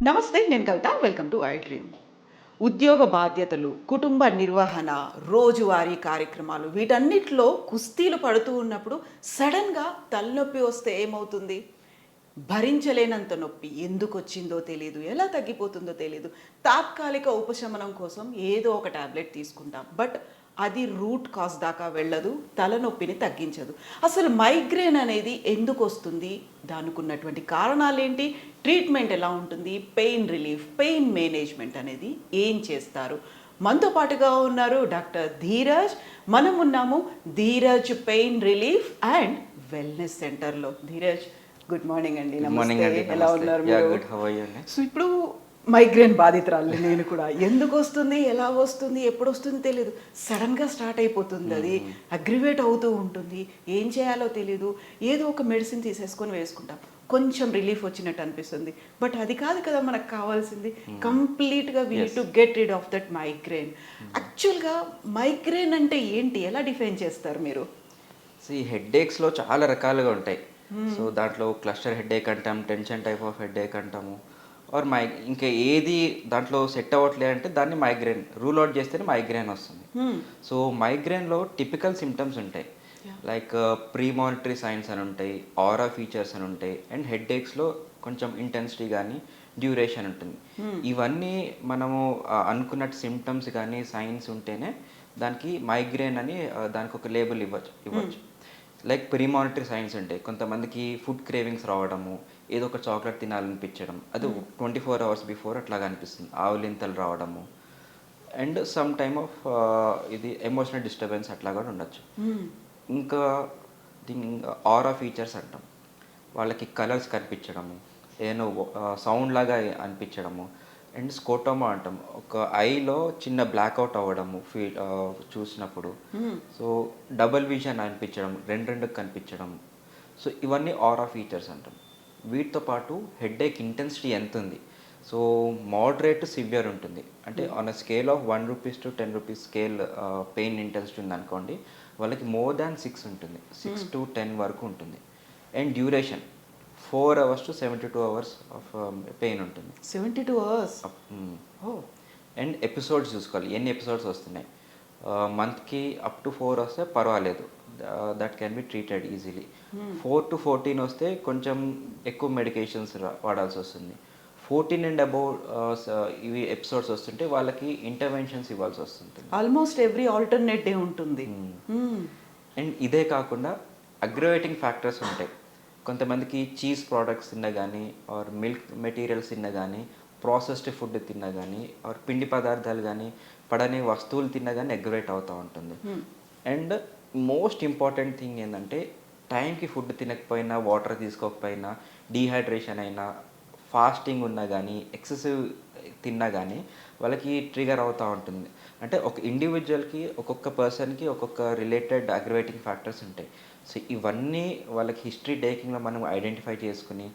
నమస్తే, నేను Kavitha. Welcome to I dream. ఉద్యోగ బాధ్యతలు, కుటుంబ నిర్వహణ, రోజువారీ కార్యక్రమాలు వీటన్నిటిలో కుస్తీలు పడుతూ ఉన్నప్పుడు సడన్గా తలనొప్పి వస్తే ఏమవుతుంది? భరించలేనంత నొప్పి ఎందుకు వచ్చిందో తెలియదు, ఎలా తగ్గిపోతుందో తెలియదు. తాత్కాలిక ఉపశమనం కోసం ఏదో ఒక టాబ్లెట్ తీసుకుంటాం. బట్ అది రూట్ కాజ్ దాకా వెళ్ళదు, తలనొప్పిని తగ్గించదు. అసలు మైగ్రేన్ అనేది ఎందుకు వస్తుంది, దానికి ఉన్నటువంటి కారణాలు ఏంటి, ట్రీట్మెంట్ ఎలా ఉంటుంది, పెయిన్ రిలీఫ్, పెయిన్ మేనేజ్మెంట్ అనేది ఏం చేస్తారు? మనతో పాటుగా ఉన్నారు డాక్టర్ ధీరజ్. మనం ఉన్నాము Dheeraj pain relief and wellness సెంటర్లో. ధీరజ్, గుడ్ మార్నింగ్ అండి. నమస్తే, ఎలా ఉన్నారు మీరు? సో ఇప్పుడు మైగ్రేన్ బాధితురాలు నేను కూడా. ఎందుకు వస్తుంది, ఎలా వస్తుంది, ఎప్పుడు వస్తుంది తెలియదు, సడన్గా స్టార్ట్ అయిపోతుంది. అది అగ్రివేట్ అవుతూ ఉంటుంది, ఏం చేయాలో తెలియదు. ఏదో ఒక మెడిసిన్ తీసేసుకొని వేసుకుంటాం, కొంచెం రిలీఫ్ వచ్చినట్టు అనిపిస్తుంది. బట్ అది కాదు కదా మనకు కావాల్సింది. కంప్లీట్గా we need to get rid of that migraine. యాక్చువల్గా మైగ్రేన్ అంటే ఏంటి, ఎలా డిఫైన్ చేస్తారు మీరు? ఈ హెడ్ఏక్స్లో చాలా రకాలుగా ఉంటాయి. సో దాంట్లో క్లస్టర్ హెడ్ఏక్ అంటాం, టెన్షన్ టైప్ ఆఫ్ హెడ్ఏక్ అంటాము, ఆర్ ఇంకా ఏది దాంట్లో సెట్ అవ్వట్లేదు అంటే దాన్ని మైగ్రేన్ రూల్ అవుట్ చేస్తేనే మైగ్రేన్ వస్తుంది. సో మైగ్రేన్లో టిపికల్ సిమ్టమ్స్ ఉంటాయి, లైక్ ప్రీమానిటరీ సైన్స్ అని ఉంటాయి, ఆరా ఫీచర్స్ అని ఉంటాయి, అండ్ హెడ్ఏక్స్లో కొంచెం ఇంటెన్సిటీ కానీ డ్యూరేషన్ ఉంటుంది. ఇవన్నీ మనము అనుకున్నట్టు సిమ్టమ్స్ కానీ సైన్స్ ఉంటేనే దానికి మైగ్రేన్ అని దానికి ఒక లేబుల్ ఇవ్వచ్చు. లైక్ ప్రీమానిటరీ సైన్స్ ఉంటాయి, కొంతమందికి ఫుడ్ క్రేవింగ్స్ రావడము, ఏదో ఒక చాక్లెట్ తినాలనిపించడం, అది 24 hours బిఫోర్ అట్లాగా అనిపిస్తుంది, ఆవులింతలు రావడము, అండ్ సమ్ టైమ్ ఆఫ్ ఇది ఎమోషనల్ డిస్టర్బెన్స్ అట్లా కూడా ఉండొచ్చు. ఇంకా దీని ఆరా ఫీచర్స్ అంటాం, వాళ్ళకి కలర్స్ కనిపించడము, ఏదో సౌండ్ లాగా అనిపించడము, అండ్ స్కోటోమా అంటాం, ఒక ఐలో చిన్న బ్లాక్అవుట్ అవ్వడము చూసినప్పుడు. సో డబుల్ విజన్ అనిపించడం, రెండు కనిపించడం. సో ఇవన్నీ ఆరా ఫీచర్స్ అంటాం. వీటితో పాటు హెడ్ఏక్ ఇంటెన్సిటీ ఎంత ఉంది, సో మోడరేట్ టు సివియర్ ఉంటుంది. అంటే on a scale of 1 rupees to 10 rupees scale pain intensity ఉంది అనుకోండి, వాళ్ళకి మోర్ దాన్ 6 ఉంటుంది, 6 to 10 వరకు ఉంటుంది. And duration 4 hours to 72 hours of pain ఉంటుంది. 72 hours? అండ్ ఎపిసోడ్స్ చూసుకోవాలి, ఎన్ని ఎపిసోడ్స్ వస్తున్నాయి. మంత్కి అప్ టు 4 వస్తే పర్వాలేదు, that can be treated easily. 4 to 14 వస్తే కొంచెం ఎక్కువ మెడికేషన్స్ వాడాల్సి వస్తుంది. 14 అండ్ అబౌవ్ ఇవి ఎపిసోడ్స్ వస్తుంటే వాళ్ళకి ఇంటర్వెన్షన్స్ ఇవ్వాల్సి వస్తుంది. ఆల్మోస్ట్ ఎవ్రీ ఆల్టర్నేట్ డే ఉంటుంది. అండ్ ఇదే కాకుండా అగ్రవేటింగ్ ఫ్యాక్టర్స్ ఉంటాయి. కొంతమందికి చీజ్ ప్రోడక్ట్స్ తిన్నా కానీ, ఆర్ మిల్క్ మెటీరియల్స్ తిన్నా కానీ, ప్రాసెస్డ్ ఫుడ్ తిన్నా కానీ, ఆర్ పిండి పదార్థాలు కానీ, పడని వస్తువులు తిన్నా కానీ అగ్రవేట్ అవుతూ ఉంటుంది. అండ్ మోస్ట్ ఇంపార్టెంట్ థింగ్ ఏంటంటే, టైంకి ఫుడ్ తినకపోయినా, వాటర్ తీసుకోకపోయినా, డీహైడ్రేషన్ అయినా, ఫాస్టింగ్ ఉన్నా కానీ, ఎక్సెసివ్ తిన్నా కానీ వాళ్ళకి ట్రిగర్ అవుతూ ఉంటుంది. అంటే ఒక ఇండివిజువల్కి, ఒక్కొక్క పర్సన్కి ఒక్కొక్క రిలేటెడ్ అగ్రవేటింగ్ ఫ్యాక్టర్స్ ఉంటాయి. సో ఇవన్నీ వాళ్ళకి హిస్టరీ టేకింగ్లో మనం ఐడెంటిఫై చేసుకుని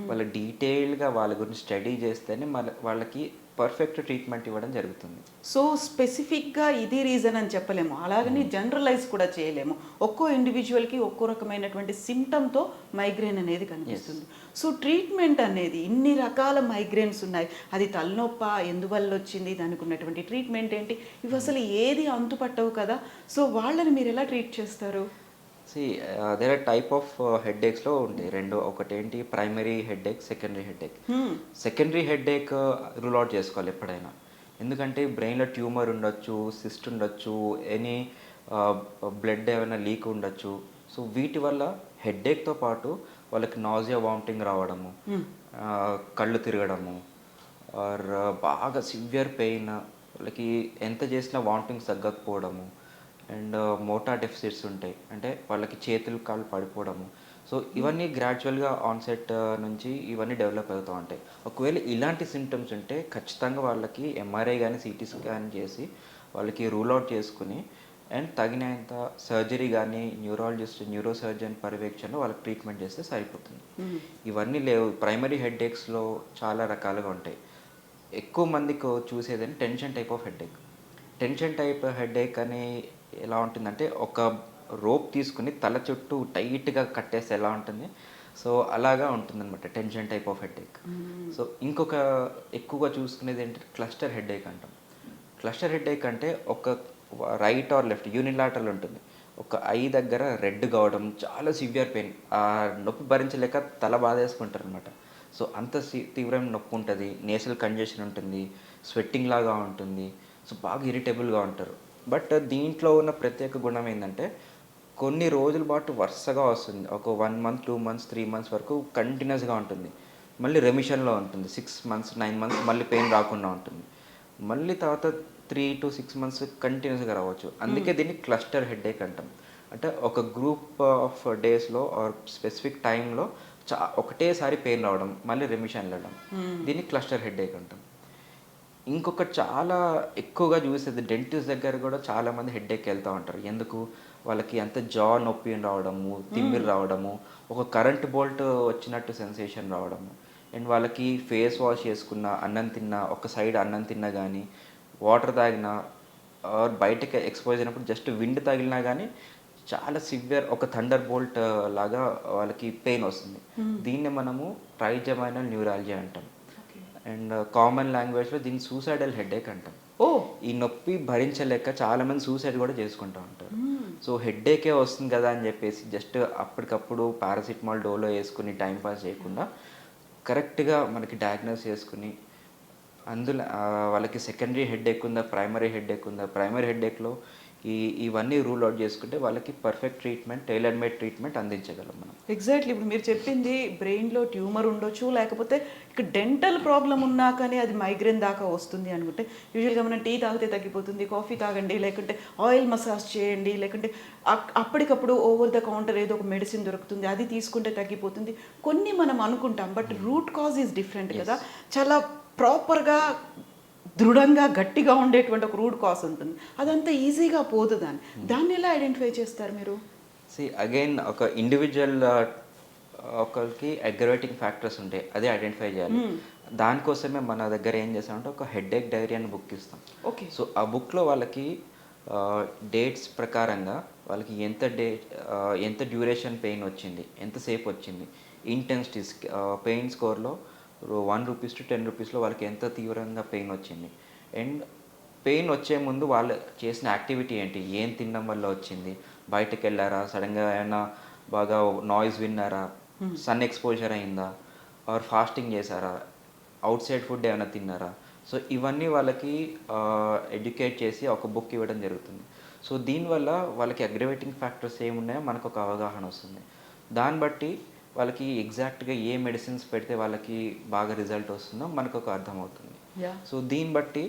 వాళ్ళ డీటెయిల్గా వాళ్ళ గురించి స్టడీ చేస్తేనే వాళ్ళకి పర్ఫెక్ట్ ట్రీట్మెంట్ ఇవ్వడం జరుగుతుంది. సో స్పెసిఫిక్గా ఇది రీజన్ అని చెప్పలేము, అలాగని జనరలైజ్ కూడా చేయలేము. ఒక్కో ఇండివిజువల్కి ఒక్కో రకమైనటువంటి సిమ్టమ్తో మైగ్రేన్ అనేది కనిపిస్తుంది. సో ట్రీట్మెంట్ అనేది, ఇన్ని రకాల మైగ్రేన్స్ ఉన్నాయి, అది తలనొప్ప, ఎందువల్ల వచ్చింది, దానికి ఉన్నటువంటి ట్రీట్మెంట్ ఏంటి, ఇవి అసలు ఏది అంతుపట్టవు కదా. సో వాళ్ళని మీరు ఎలా ట్రీట్ చేస్తారు? దేర్ ఆర్ టైప్ ఆఫ్ హెడ్ఏక్స్లో ఉంటాయి రెండు. ఒకటి ఏంటి, primary headache, secondary headache. Secondary headache rule out చేసుకోవాలి ఎప్పుడైనా, ఎందుకంటే బ్రెయిన్లో ట్యూమర్ ఉండొచ్చు, సిస్ట్ ఉండొచ్చు, ఎనీ బ్లడ్ ఏమైనా లీక్ ఉండొచ్చు. సో వీటి వల్ల హెడ్ఏక్తో పాటు వాళ్ళకి నాజియా, వామిటింగ్ రావడము, కళ్ళు తిరగడము, ఆర్ బాగా సివియర్ పెయిన్, వాళ్ళకి ఎంత చేసినా వామిటింగ్స్ తగ్గకపోవడము, అండ్ మోటార్ డెఫిసిట్స్ ఉంటాయి, అంటే వాళ్ళకి చేతులు కాళ్ళు పడిపోవడము. సో ఇవన్నీ గ్రాడ్యువల్గా ఆన్సెట్ నుంచి ఇవన్నీ డెవలప్ అవుతూ ఉంటాయి. ఒకవేళ ఇలాంటి సిమ్టమ్స్ ఉంటే ఖచ్చితంగా వాళ్ళకి ఎంఆర్ఐ కానీ, సిటీ స్కాన్ చేసి వాళ్ళకి రూల్ అవుట్ చేసుకుని, అండ్ తగినంత సర్జరీ కానీ, న్యూరో సర్జన్ పర్యవేక్షణలో వాళ్ళకి ట్రీట్మెంట్ చేస్తే సరిపోతుంది. ఇవన్నీ లేవు. ప్రైమరీ హెడ్ఏక్స్లో చాలా రకాలుగా ఉంటాయి. ఎక్కువ మందికి చూసేదని tension type of headache. Tension type headache అని ఎలా ఉంటుందంటే, ఒక రోప్ తీసుకుని తల చుట్టూ టైట్గా కట్టేస్తే ఎలా ఉంటుంది, సో అలాగా ఉంటుందన్నమాట tension type of headache. So ఇంకొక ఎక్కువగా చూసుకునేది ఏంటంటే క్లస్టర్ హెడేక్ అంటాం. క్లస్టర్ హెడేక్ అంటే ఒక రైట్ ఆర్ లెఫ్ట్ యూనిలాటరల్ ఉంటుంది. ఒక ఐ దగ్గర రెడ్ కావడం, చాలా సివియర్ పెయిన్, ఆ నొప్పి భరించలేక తల బాధేసుకుంటారనమాట. సో అంత తీవ్రమైన నొప్పి ఉంటుంది, నేసల్ కంజెషన్ ఉంటుంది, స్వెట్టింగ్ లాగా ఉంటుంది. సో బాగా ఇరిటబుల్గా ఉంటారు. బట్ దీంట్లో ఉన్న ప్రత్యేక గుణం ఏంటంటే కొన్ని రోజుల పాటు వరుసగా వస్తుంది. ఒక 1 మంత్, 2 మంత్స్, 3 మంత్స్ వరకు కంటిన్యూస్గా ఉంటుంది. మళ్ళీ రెమిషన్లో ఉంటుంది. 6 మంత్స్, 9 మంత్స్ మళ్ళీ పెయిన్ రాకుండా ఉంటుంది. మళ్ళీ తర్వాత 3 to 6 మంత్స్ కంటిన్యూస్గా రావచ్చు. అందుకే దీన్ని క్లస్టర్ హెడేక్ అంటాం. అంటే ఒక గ్రూప్ ఆఫ్ డేస్లో ఆర్ స్పెసిఫిక్ టైంలో ఒకటేసారి పెయిన్ రావడం, మళ్ళీ రెమిషన్ వెళ్ళడం, దీన్ని క్లస్టర్ హెడేక్ అంటాం. ఇంకొకటి చాలా ఎక్కువగా చూసేది డెంటిస్ట్ దగ్గర కూడా చాలామంది హెడేక్ వెళ్తూ ఉంటారు. ఎందుకు? వాళ్ళకి అంత జా నొప్పి రావడము, తిమ్మిరి రావడము, ఒక కరెంట్ బోల్ట్ వచ్చినట్టు సెన్సేషన్ రావడము, అండ్ వాళ్ళకి ఫేస్ వాష్ చేసుకున్న, అన్నం తిన్నా, ఒక సైడ్ అన్నం తిన్నా కానీ, వాటర్ తాగినా ఆర్ బయటకి ఎక్స్పోజ్ అయినప్పుడు జస్ట్ విండ్ తగిలినా కానీ చాలా సివియర్ ఒక థండర్ బోల్ట్ లాగా వాళ్ళకి పెయిన్ వస్తుంది. దీన్ని మనము ట్రైజమైనల్ న్యూరాలజీ అంటాం. అండ్ కామన్ లాంగ్వేజ్లో దీన్ని సూసైడల్ హెడేక్ అంటాం. ఓ ఈ నొప్పి భరించలేక చాలామంది సూసైడ్ కూడా చేసుకుంటూ ఉంటారు. సో హెడేకే వస్తుంది కదా అని చెప్పేసి జస్ట్ అప్పటికప్పుడు పారాసిటమాల్ డోలో వేసుకుని టైంపాస్ చేయకుండా కరెక్ట్గా మనకి డయాగ్నోస్ చేసుకుని అందులో వాళ్ళకి సెకండరీ హెడేక్ ఉందా, ప్రైమరీ హెడేక్ ఉందా, ప్రైమరీ హెడేక్లో ఇవన్నీ రూల్ అవుట్ చేసుకుంటే వాళ్ళకి perfect treatment, tailor made treatment అందించగలం మనం. ఎగ్జాక్ట్లీ ఇప్పుడు మీరు చెప్పింది బ్రెయిన్లో ట్యూమర్ ఉండొచ్చు, లేకపోతే ఇక్కడ డెంటల్ ప్రాబ్లం ఉన్నా కానీ అది మైగ్రేన్ దాకా వస్తుంది అనుకుంటే యూజువల్గా మనం టీ తాగితే తగ్గిపోతుంది, కాఫీ తాగండి, లేకుంటే ఆయిల్ మసాజ్ చేయండి, లేకుంటే అప్పటికప్పుడు ఓవర్ ద కౌంటర్ ఏదో ఒక మెడిసిన్ దొరుకుతుంది అది తీసుకుంటే తగ్గిపోతుంది కొన్ని మనం అనుకుంటాం. But root cause is different కదా, చాలా ప్రాపర్గా దృఢంగా గట్టిగా ఉండేటువంటి ఒక రూట్ కాజ్ ఉంటుంది, అదంతా ఈజీగా పోదు. దాన్ని ఎలా ఐడెంటిఫై చేస్తారు మీరు? అగైన్ ఒక ఇండివిజువల్ ఒకరికి అగ్రవేటింగ్ ఫ్యాక్టర్స్ ఉంటాయి, అదే ఐడెంటిఫై చేయాలి. దానికోసమే మన దగ్గర ఏం చేస్తామంటే ఒక హెడేక్ డైరీ అని బుక్ ఇస్తాం. ఓకే. సో ఆ బుక్లో వాళ్ళకి డేట్స్ ప్రకారంగా వాళ్ళకి ఎంత డ్యూరేషన్ పెయిన్ వచ్చింది, ఎంతసేపు వచ్చింది, ఇంటెన్సిటీస్ పెయిన్ స్కోర్లో 1 రూపీస్ to 10 రూపీస్లో వాళ్ళకి ఎంత తీవ్రంగా పెయిన్ వచ్చింది, అండ్ పెయిన్ వచ్చే ముందు వాళ్ళు చేసిన యాక్టివిటీ ఏంటి, ఏం తినడం వల్ల వచ్చింది, బయటకు వెళ్ళారా, సడన్గా ఏమైనా బాగా నాయిస్ విన్నారా, సన్ ఎక్స్పోజర్ అయిందా, ఆర్ ఫాస్టింగ్ చేశారా, అవుట్ సైడ్ ఫుడ్ ఏమైనా తిన్నారా. సో ఇవన్నీ వాళ్ళకి ఎడ్యుకేట్ చేసి ఒక బుక్ ఇవ్వడం జరుగుతుంది. సో దీనివల్ల వాళ్ళకి అగ్రవేటింగ్ ఫ్యాక్టర్స్ ఏమున్నాయో మనకు ఒక అవగాహన వస్తుంది. దాన్ని బట్టి వాళ్ళకి ఎగ్జాక్ట్గా ఏ మెడిసిన్స్ పెడితే వాళ్ళకి బాగా రిజల్ట్ వస్తుందో మనకు ఒక అర్థమవుతుంది. సో దీన్ని బట్టి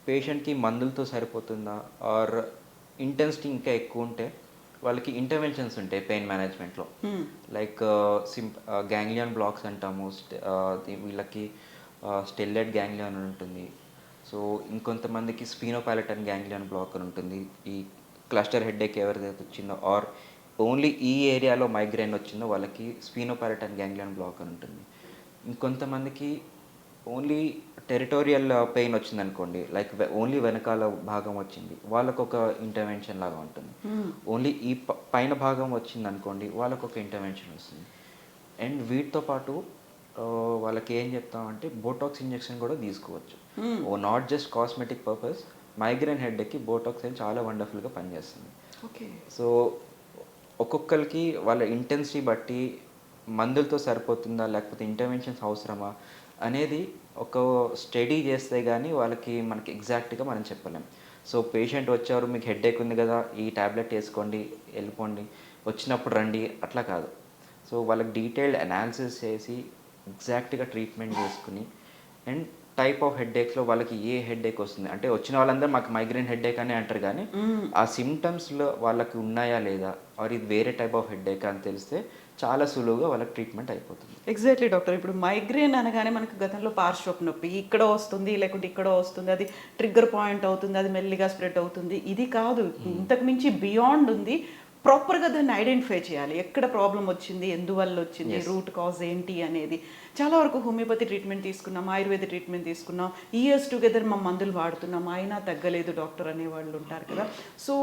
పేషెంట్కి మందులతో సరిపోతుందా ఆర్ ఇంటెన్సిటీ ఇంకా ఎక్కువ ఉంటే వాళ్ళకి ఇంటర్వెన్షన్స్ ఉంటాయి పెయిన్ మేనేజ్మెంట్లో. లైక్ గ్యాంగ్లియన్ బ్లాక్స్ అంటాము, వీళ్ళకి స్టెల్లెడ్ గ్యాంగ్లియన్ అని ఉంటుంది. సో ఇంకొంతమందికి స్పీనోపాలటన్ గ్యాంగ్లియన్ బ్లాక్ అని ఉంటుంది. ఈ క్లస్టర్ హెడేక్ ఎవరిదైతే వచ్చిందో ఆర్ ఓన్లీ ఈ ఏరియాలో మైగ్రేన్ వచ్చిందో వాళ్ళకి స్పీనోపాలటన్ గ్యాంగ్లియన్ బ్లాక్ అని ఉంటుంది. ఇంకొంతమందికి ఓన్లీ టెరిటోరియల్ పెయిన్ వచ్చింది అనుకోండి, లైక్ ఓన్లీ వెనకాల భాగం వచ్చింది, వాళ్ళకు ఒక ఇంటర్వెన్షన్ లాగా ఉంటుంది. ఓన్లీ ఈ పైన భాగం వచ్చింది అనుకోండి, వాళ్ళకు ఒక ఇంటర్వెన్షన్ వస్తుంది. అండ్ వీటితో పాటు వాళ్ళకి ఏం చెప్తామంటే బోటాక్స్ ఇంజెక్షన్ కూడా తీసుకోవచ్చు. Not just cosmetic purpose, migraine హెడ్కి బోటాక్స్ అని చాలా వండర్ఫుల్గా పనిచేస్తుంది. ఓకే. సో ఒక్కొక్కరికి వాళ్ళ ఇంటెన్సిటీ బట్టి మందులతో సరిపోతుందా లేకపోతే ఇంటర్వెన్షన్స్ అవసరమా అనేది ఒక స్టడీ చేస్తే కానీ మనకి ఎగ్జాక్ట్గా మనం చెప్పలేం. సో పేషెంట్ వచ్చారు, మీకు హెడేక్ ఉంది కదా, ఈ ట్యాబ్లెట్ వేసుకోండి వెళ్ళిపోండి, వచ్చినప్పుడు రండి, అట్లా కాదు. సో వాళ్ళకి డీటెయిల్డ్ అనాలిసిస్ చేసి ఎగ్జాక్ట్గా ట్రీట్మెంట్ చేసుకుని అండ్ టైప్ ఆఫ్ హెడేక్స్లో వాళ్ళకి ఏ హెడేక్ వస్తుంది అంటే వచ్చిన వాళ్ళందరూ మాకు మైగ్రేన్ హెడేక్ అని అంటారు, కానీ ఆ సిమ్టమ్స్లో వాళ్ళకి ఉన్నాయా లేదా ఆర్ ఇది వేరే టైప్ ఆఫ్ హెడేక్ అని తెలిస్తే చాలా సులువుగా వాళ్ళకి ట్రీట్మెంట్ అయిపోతుంది. Exactly doctor. ఇప్పుడు మైగ్రేన్ అనగానే మనకు గతంలో పార్శ్వపు నొప్పి ఇక్కడ వస్తుంది లేకుంటే ఇక్కడ వస్తుంది, అది ట్రిగ్గర్ పాయింట్ అవుతుంది, అది మెల్లిగా స్ప్రెడ్ అవుతుంది, ఇది కాదు, ఇంతకు మించి బియాండ్ ఉంది. ప్రాపర్గా దాన్ని ఐడెంటిఫై చేయాలి. ఎక్కడ ప్రాబ్లం వచ్చింది, ఎందువల్ల వచ్చింది, Yes. రూట్ కాజ్ ఏంటి అనేది. చాలా వరకు హోమియోపతి ట్రీట్మెంట్ తీసుకున్నాం, ఆయుర్వేద ట్రీట్మెంట్ తీసుకున్నాం, ఇయర్స్ టుగెదర్ మా మందులు వాడుతున్నాం, అయినా తగ్గలేదు డాక్టర్ అనేవాళ్ళు ఉంటారు కదా. సో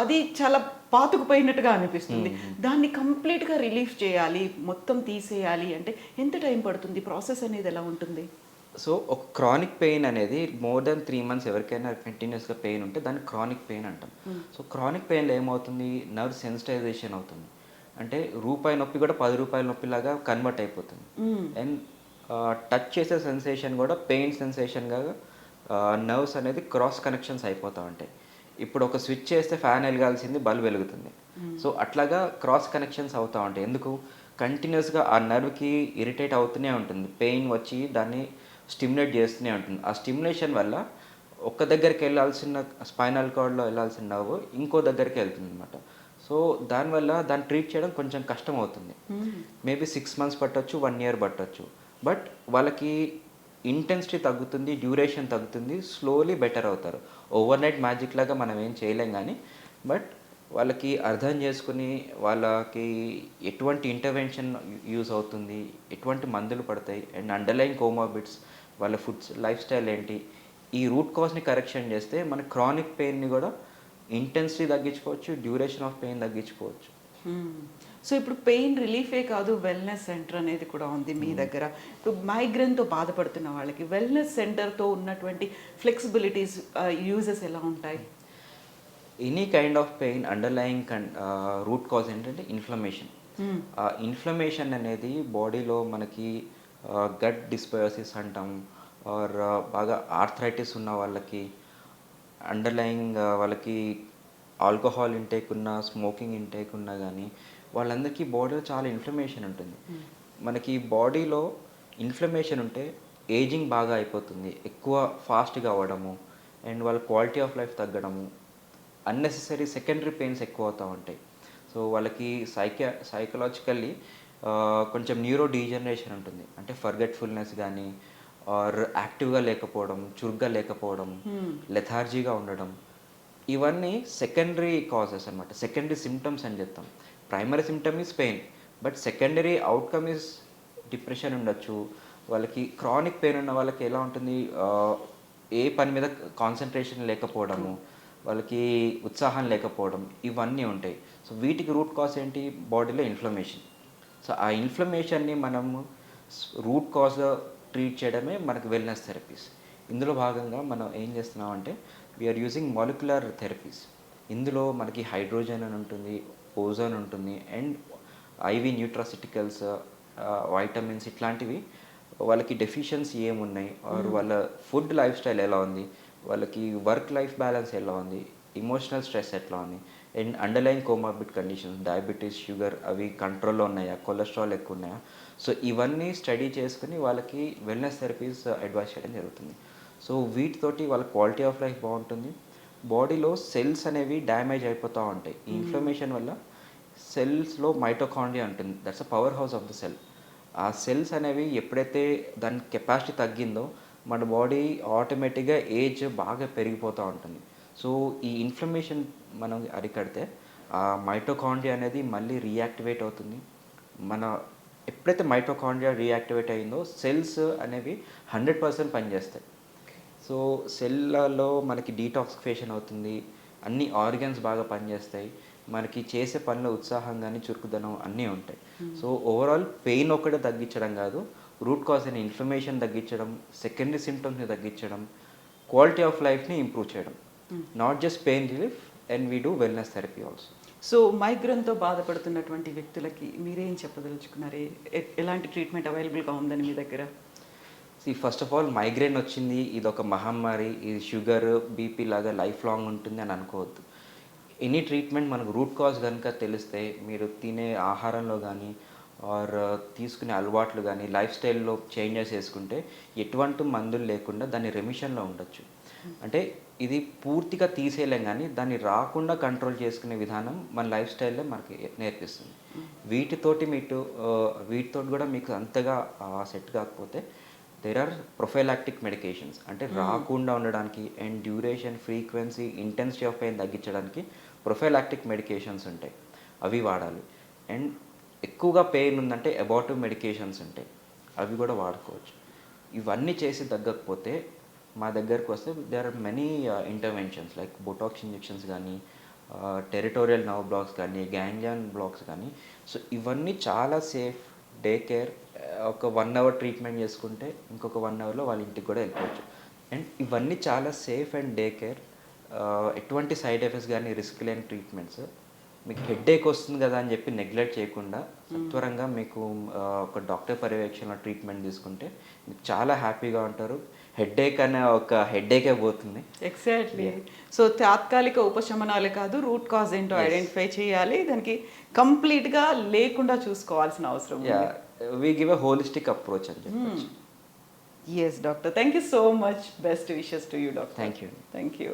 అది చాలా పాతుకుపోయినట్టుగా అనిపిస్తుంది. దాన్ని కంప్లీట్గా రిలీఫ్ చేయాలి, మొత్తం తీసేయాలి అంటే ఎంత టైం పడుతుంది? ప్రాసెస్ అనేది ఎలా ఉంటుంది? సో ఒక క్రానిక్ పెయిన్ అనేది మోర్ దెన్ 3 months ఎవరికైనా కంటిన్యూస్గా పెయిన్ ఉంటే దాన్ని క్రానిక్ పెయిన్ అంటాం. సో క్రానిక్ పెయిన్లో ఏమవుతుంది, నర్వ్ సెన్సిటైజేషన్ అవుతుంది. అంటే రూపాయి నొప్పి కూడా 10 రూపాయల నొప్పిలాగా కన్వర్ట్ అయిపోతుంది. అండ్ టచ్ చేసే సెన్సేషన్ కూడా పెయిన్ సెన్సేషన్గా నర్వ్స్ అనేది క్రాస్ కనెక్షన్స్ అయిపోతూ ఉంటాయి. ఇప్పుడు ఒక స్విచ్ చేస్తే ఫ్యాన్ వెలగాల్సింది బల్బ్ వెలుగుతుంది. సో అట్లాగా క్రాస్ కనెక్షన్స్ అవుతూ ఉంటాయి. ఎందుకు, కంటిన్యూస్గా ఆ నర్వ్కి ఇరిటేట్ అవుతూనే ఉంటుంది. పెయిన్ వచ్చి దాన్ని స్టిమ్యులేట్ చేస్తూనే ఉంటుంది. ఆ స్టిమ్యులేషన్ వల్ల ఒక్క దగ్గరికి వెళ్ళాల్సిన స్పైనల్ కార్డ్లో వెళ్ళాల్సిన నర్వ్ ఇంకో దగ్గరికి వెళ్తుంది అనమాట. సో దానివల్ల దాన్ని ట్రీట్ చేయడం కొంచెం కష్టం అవుతుంది. మేబీ 6 months పట్టొచ్చు, 1 year పట్టొచ్చు. బట్ వాళ్ళకి ఇంటెన్సిటీ తగ్గుతుంది, డ్యూరేషన్ తగ్గుతుంది, స్లోలీ బెటర్ అవుతారు. ఓవర్ నైట్ మ్యాజిక్ లాగా మనం ఏం చేయలేం కానీ, బట్ వాళ్ళకి అర్థం చేసుకుని వాళ్ళకి ఎటువంటి ఇంటర్వెన్షన్ యూజ్ అవుతుంది, ఎటువంటి మందులు పడతాయి, అండ్ అండర్లైన్ కోమార్బిడ్స్, వాళ్ళ ఫుడ్స్ లైఫ్ స్టైల్ ఏంటి, ఈ రూట్ కాజ్ని కరెక్షన్ చేస్తే మన క్రానిక్ పెయిన్ని కూడా ఇంటెన్సిటీ తగ్గించుకోవచ్చు, డ్యూరేషన్ ఆఫ్ పెయిన్ తగ్గించుకోవచ్చు. సో ఇప్పుడు పెయిన్ రిలీఫే కాదు, వెల్నెస్ సెంటర్ అనేది కూడా ఉంది మీ దగ్గర. ఇప్పుడు మైగ్రేన్తో బాధపడుతున్న వాళ్ళకి వెల్నెస్ సెంటర్తో ఉన్నటువంటి ఫ్లెక్సిబిలిటీస్, యూజెస్ ఎలా ఉంటాయి? Any kind of pain underlying root cause ఏంటంటే ఇన్ఫ్లమేషన్. ఆ ఇన్ఫ్లమేషన్ అనేది బాడీలో మనకి గట్ డిస్బయోసిస్ అంటాం, ఆర్ బాగా ఆర్థరైటిస్ ఉన్న వాళ్ళకి, అండర్లయింగ్ వాళ్ళకి ఆల్కహాల్ ఇంటేక్ ఉన్న, స్మోకింగ్ ఇంటేక్ ఉన్నా కానీ వాళ్ళందరికీ బాడీలో చాలా ఇన్ఫ్లమేషన్ ఉంటుంది. మనకి బాడీలో ఇన్ఫ్లమేషన్ ఉంటే ఏజింగ్ బాగా అయిపోతుంది, ఎక్కువ ఫాస్ట్గా అవ్వడము, అండ్ వాళ్ళ క్వాలిటీ ఆఫ్ లైఫ్ తగ్గడము, అన్నెసెసరీ సెకండరీ పెయిన్స్ ఎక్కువ అవుతూ ఉంటాయి. సో వాళ్ళకి సైకలాజికల్లీ కొంచెం న్యూరో డీజనరేషన్ ఉంటుంది. అంటే ఫర్గెట్ఫుల్నెస్ కానీ, ఆర్ యాక్టివ్గా లేకపోవడం, చురుగ్గా లేకపోవడం, లెథార్జీగా ఉండడం, ఇవన్నీ సెకండరీ కాజెస్ అనమాట. సెకండరీ సిమ్టమ్స్ అని చెప్తాం. Primary symptom is pain, but secondary outcome is depression ఉండొచ్చు. వాళ్ళకి క్రానిక్ పెయిన్ ఉన్న వాళ్ళకి ఎలా ఉంటుంది, ఏ పని మీద కాన్సన్ట్రేషన్ లేకపోవడము, వాళ్ళకి ఉత్సాహం లేకపోవడం, ఇవన్నీ ఉంటాయి. సో వీటికి రూట్ కాజ్ ఏంటి, బాడీలో ఇన్ఫ్లమేషన్. సో ఆ ఇన్ఫ్లమేషన్ని మనము రూట్ కాజ్గా ట్రీట్ చేయడమే మనకి వెల్నెస్ థెరపీస్. ఇందులో భాగంగా మనం ఏం చేస్తున్నామంటే వీఆర్ యూజింగ్ మాలిక్యులర్ థెరపీస్. ఇందులో మనకి హైడ్రోజన్ అని ఉంటుంది, ఓజోన్ ఉంటుంది, అండ్ ఐవి న్యూట్రాసిటికల్స్, వైటమిన్స్, ఇట్లాంటివి వాళ్ళకి డెఫిషియన్సీ ఏమున్నాయి, ఆర్ వాళ్ళ ఫుడ్ లైఫ్ స్టైల్ ఎలా ఉంది, వాళ్ళకి వర్క్ లైఫ్ బ్యాలెన్స్ ఎలా ఉంది, ఇమోషనల్ స్ట్రెస్ ఎట్లా ఉంది, and underline comorbid conditions, diabetes, sugar అవి కంట్రోల్లో ఉన్నాయా, కొలెస్ట్రాల్ ఎక్కువ ఉన్నాయా. సో ఇవన్నీ స్టడీ చేసుకుని వాళ్ళకి వెల్నెస్ థెరపీస్ అడ్వైస్ చేయడం జరుగుతుంది. సో వీటితోటి వాళ్ళ క్వాలిటీ ఆఫ్ లైఫ్ బాగుంటుంది. బాడీలో సెల్స్ అనేవి డ్యామేజ్ అయిపోతూ ఉంటాయి. ఈ ఇన్ఫ్లమేషన్ వల్ల సెల్స్లో మైటోకాండ్రియా ఉంటుంది, that's a power house of the cell. ఆ సెల్స్ అనేవి ఎప్పుడైతే దాని కెపాసిటీ తగ్గిందో మన బాడీ ఆటోమేటిక్గా ఏజ్ బాగా పెరిగిపోతూ ఉంటుంది. సో ఈ ఇన్ఫ్లమేషన్ మనం అరికడితే ఆ మైటోకాండ్రియా అనేది మళ్ళీ రీయాక్టివేట్ అవుతుంది. మన ఎప్పుడైతే మైటోకాండ్రియా రీయాక్టివేట్ అయిందో సెల్స్ అనేవి 100% పనిచేస్తాయి. సో సెల్లలో మనకి డీటాక్సిఫికేషన్ అవుతుంది, అన్ని ఆర్గన్స్ బాగా పనిచేస్తాయి, మనకి చేసే పనిలో ఉత్సాహం కానీ, చురుకుదనం అన్నీ ఉంటాయి. సో ఓవరాల్ పెయిన్ ఒక్కటే తగ్గించడం కాదు, రూట్ కాజ్ అయిన ఇన్ఫ్లమేషన్ తగ్గించడం, సెకండరీ సిమ్టమ్స్ని తగ్గించడం, క్వాలిటీ ఆఫ్ లైఫ్ని ఇంప్రూవ్ చేయడం. Not just pain relief, and we do wellness therapy also. So మైగ్రేన్తో బాధపడుతున్నటువంటి వ్యక్తులకి మీరేం చెప్పదలుచుకున్నారు? ఎలాంటి ట్రీట్మెంట్ అవైలబుల్గా ఉందని మీ దగ్గర? ఫస్ట్ ఆఫ్ ఆల్ మైగ్రేన్ వచ్చింది, ఇది ఒక మహమ్మారి, ఇది షుగర్, బీపీ లాగా లైఫ్ లాంగ్ ఉంటుంది అని అనుకోవద్దు. ఎనీ ట్రీట్మెంట్ మనకు రూట్ కాజ్ కనుక తెలిస్తే మీరు తినే ఆహారంలో కానీ, ఆర్ తీసుకునే అలవాట్లు కానీ, లైఫ్ స్టైల్లో చేంజెస్ చేసుకుంటే ఎటువంటి మందులు లేకుండా దాన్ని రెమిషన్లో ఉండొచ్చు. అంటే ఇది పూర్తిగా తీసేయలేం కానీ దాన్ని రాకుండా కంట్రోల్ చేసుకునే విధానం మన లైఫ్ స్టైల్లో మనకి నేర్పిస్తుంది. వీటితోటి కూడా మీకు అంతగా సెట్ కాకపోతే దేర్ ఆర్ ప్రొఫైలాక్టిక్ మెడికేషన్స్. అంటే రాకుండా ఉండడానికి and duration, frequency, intensity of pain తగ్గించడానికి ప్రొఫైలాక్టిక్ మెడికేషన్స్ ఉంటాయి. అవి వాడాలి. అండ్ ఎక్కువగా పెయిన్ ఉందంటే అబార్టివ్ మెడికేషన్స్ ఉంటాయి, అవి కూడా వాడుకోవచ్చు. ఇవన్నీ చేసి తగ్గకపోతే మా దగ్గరకు వస్తే there are many interventions like Botox injections కానీ, టెరిటోరియల్ నర్వ్ బ్లాక్స్ కానీ, గ్యాంగ్లియన్ బ్లాక్స్ కానీ. సో ఇవన్నీ చాలా సేఫ్, డే కేర్. ఒక 1 అవర్ ట్రీట్మెంట్ చేసుకుంటే ఇంకొక 1 అవర్లో వాళ్ళ ఇంటికి కూడా వెళ్ళిపోవచ్చు. అండ్ ఇవన్నీ చాలా సేఫ్ అండ్ డే కేర్. ఎటువంటి సైడ్ ఎఫెక్ట్స్ కానీ రిస్క్ లేని ట్రీట్మెంట్స్. మీకు హెడ్ఏక్ వస్తుంది కదా అని చెప్పి నెగ్లెక్ట్ చేయకుండా సత్వరంగా మీకు ఒక డాక్టర్ పర్యవేక్షణలో ట్రీట్మెంట్ తీసుకుంటే మీకు చాలా హ్యాపీగా ఉంటారు. హెడ్ఏక్ అనే ఒక హెడ్ఏకే పోతుంది. ఎగ్జాక్ట్లీ. సో తాత్కాలిక ఉపశమనాలే కాదు, రూట్ కాజ్ ఏంటో ఐడెంటిఫై చేయాలి, దానికి కంప్లీట్గా లేకుండా చూసుకోవాల్సిన అవసరం ఉంది. We give a holistic approach అని చెప్పచ్చు. Yes doctor, thank you so much. Best wishes to you doctor. Thank you. Thank you.